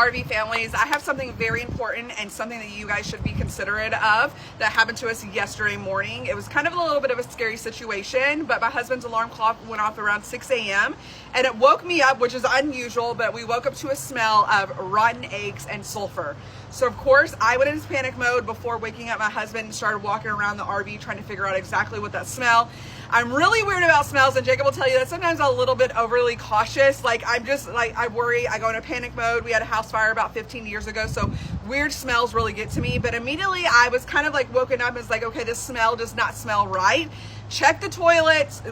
RV families, I have something very important and something that you guys should be considerate of that happened to us yesterday morning. It was kind of a little bit of a scary situation, but my husband's alarm clock went off around 6 a.m. and it woke me up, which is unusual, but we woke up to a smell of rotten eggs and sulfur. So of course I went into panic mode before waking up my husband and started walking around the RV trying to figure out exactly what that smell. I'm really weird about smells, and Jacob will tell you that sometimes I'm a little bit overly cautious. Like I'm just like, I worry, I go into panic mode. We had a house fire about 15 years ago, so weird smells really get to me. But immediately I was kind of like woken up and was like, okay, this smell does not smell right. Check the toilets.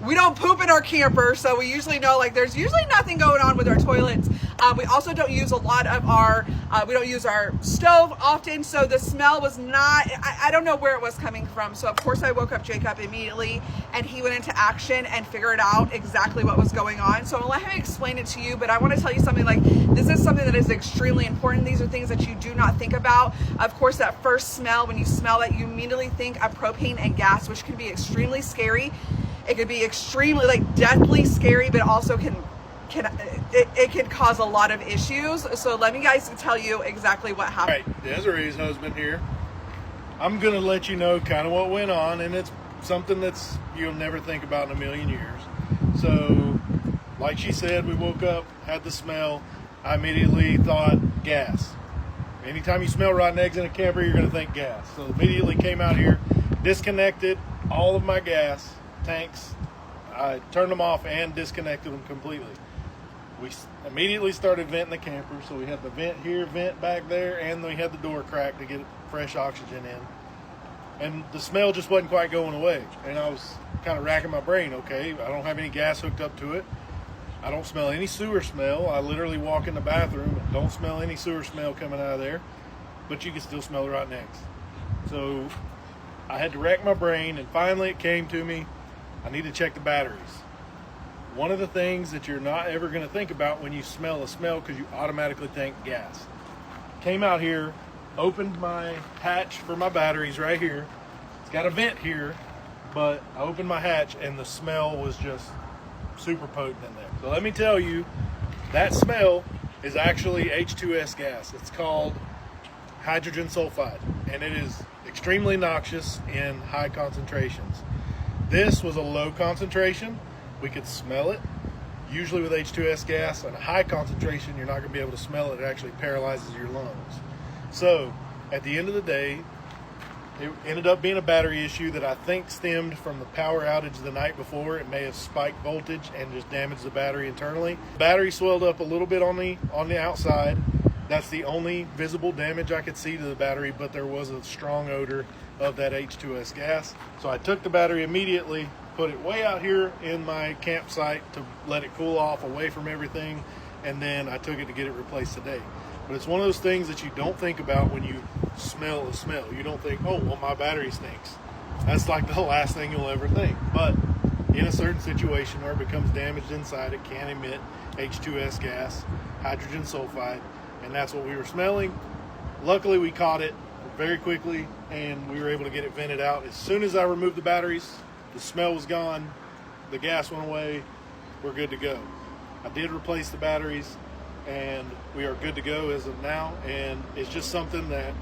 We don't poop in our camper, so we usually know like there's usually nothing going on with our toilets. We also don't use a lot of our, we don't use our stove often, so the smell was not, I don't know where it was coming from. So of course I woke up Jacob immediately and he went into action and figured out exactly what was going on. So I'm gonna let him explain it to you, but I wanna tell you something, like this is something that is extremely important. These are things that you do not think about. Of course, that first smell, when you smell it, you immediately think of propane and gas, which can be extremely scary. It could be extremely like deathly scary, but also it can cause a lot of issues. So let me guys tell you exactly what happened. All right, Desiree's husband here. I'm gonna let you know kind of what went on, and it's something that's you'll never think about in a million years. So like she said, we woke up, had the smell. I immediately thought gas. Anytime you smell rotten eggs in a camper, you're gonna think gas. So immediately came out here, disconnected all of my gas tanks. I turned them off and disconnected them completely. We immediately started venting the camper. So we had the vent here, vent back there, and we had the door cracked to get fresh oxygen in. And the smell just wasn't quite going away. And I was kind of racking my brain. Okay, I don't have any gas hooked up to it. I don't smell any sewer smell. I literally walk in the bathroom and don't smell any sewer smell coming out of there. But you can still smell the rotten eggs. So I had to rack my brain, and finally it came to me. I need to check the batteries. One of the things that you're not ever going to think about when you smell a smell, because you automatically think gas. Came out here, opened my hatch for my batteries right here. It's got a vent here, but I opened my hatch and the smell was just super potent in there. So let me tell you, that smell is actually H2S gas. It's called hydrogen sulfide, and it is extremely noxious in high concentrations. This was a low concentration. We could smell it. Usually with H2S gas, at a high concentration, you're not going to be able to smell it. It actually paralyzes your lungs. So at the end of the day, it ended up being a battery issue that I think stemmed from the power outage the night before. It may have spiked voltage and just damaged the battery internally. The battery swelled up a little bit on the outside. That's the only visible damage I could see to the battery, but there was a strong odor of that H2S gas. So I took the battery immediately, put it way out here in my campsite to let it cool off away from everything, and then I took it to get it replaced today. But it's one of those things that you don't think about when you smell a smell. You don't think, oh, well, my battery stinks. That's like the last thing you'll ever think. But in a certain situation where it becomes damaged inside, it can emit H2S gas, hydrogen sulfide, and that's what we were smelling. Luckily, we caught it very quickly, and we were able to get it vented out. As soon as I removed the batteries, the smell was gone, the gas went away, we're good to go. I did replace the batteries, and we are good to go as of now, and it's just something that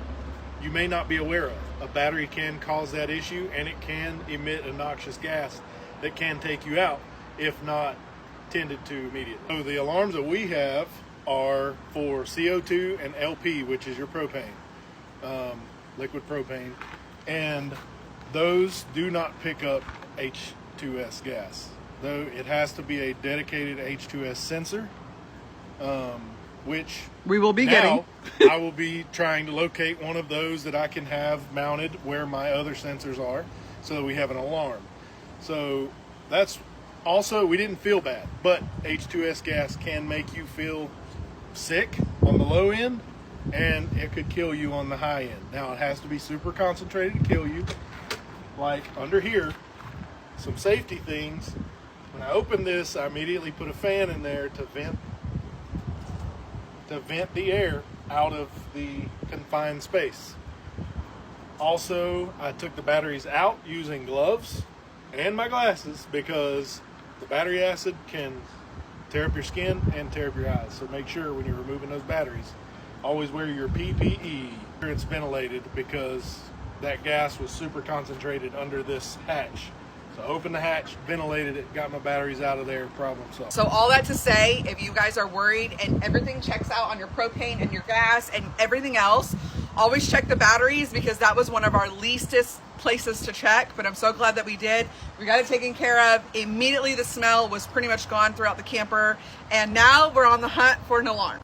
you may not be aware of. A battery can cause that issue, and it can emit a noxious gas that can take you out if not tended to immediately. So the alarms that we have are for CO2 and LP, which is your propane, liquid propane, and those do not pick up H2S gas. Though it has to be a dedicated H2S sensor, which we will be now getting. I will be trying to locate one of those that I can have mounted where my other sensors are, so that we have an alarm. So that's also, we didn't feel bad, but H2S gas can make you feel sick on the low end, and it could kill you on the high end. Now it has to be super concentrated to kill you. Like under here, some safety things. When I opened this, I immediately put a fan in there to vent the air out of the confined space. Also, I took the batteries out using gloves and my glasses because the battery acid can tear up your skin and tear up your eyes. So make sure when you're removing those batteries, always wear your PPE. It's ventilated because that gas was super concentrated under this hatch. So open the hatch, ventilated it, got my batteries out of there, problem solved. So all that to say, if you guys are worried and everything checks out on your propane and your gas and everything else, always check the batteries, because that was one of our leastest places to check, but I'm so glad that we did. We got it taken care of. Immediately the smell was pretty much gone throughout the camper, and now we're on the hunt for an alarm.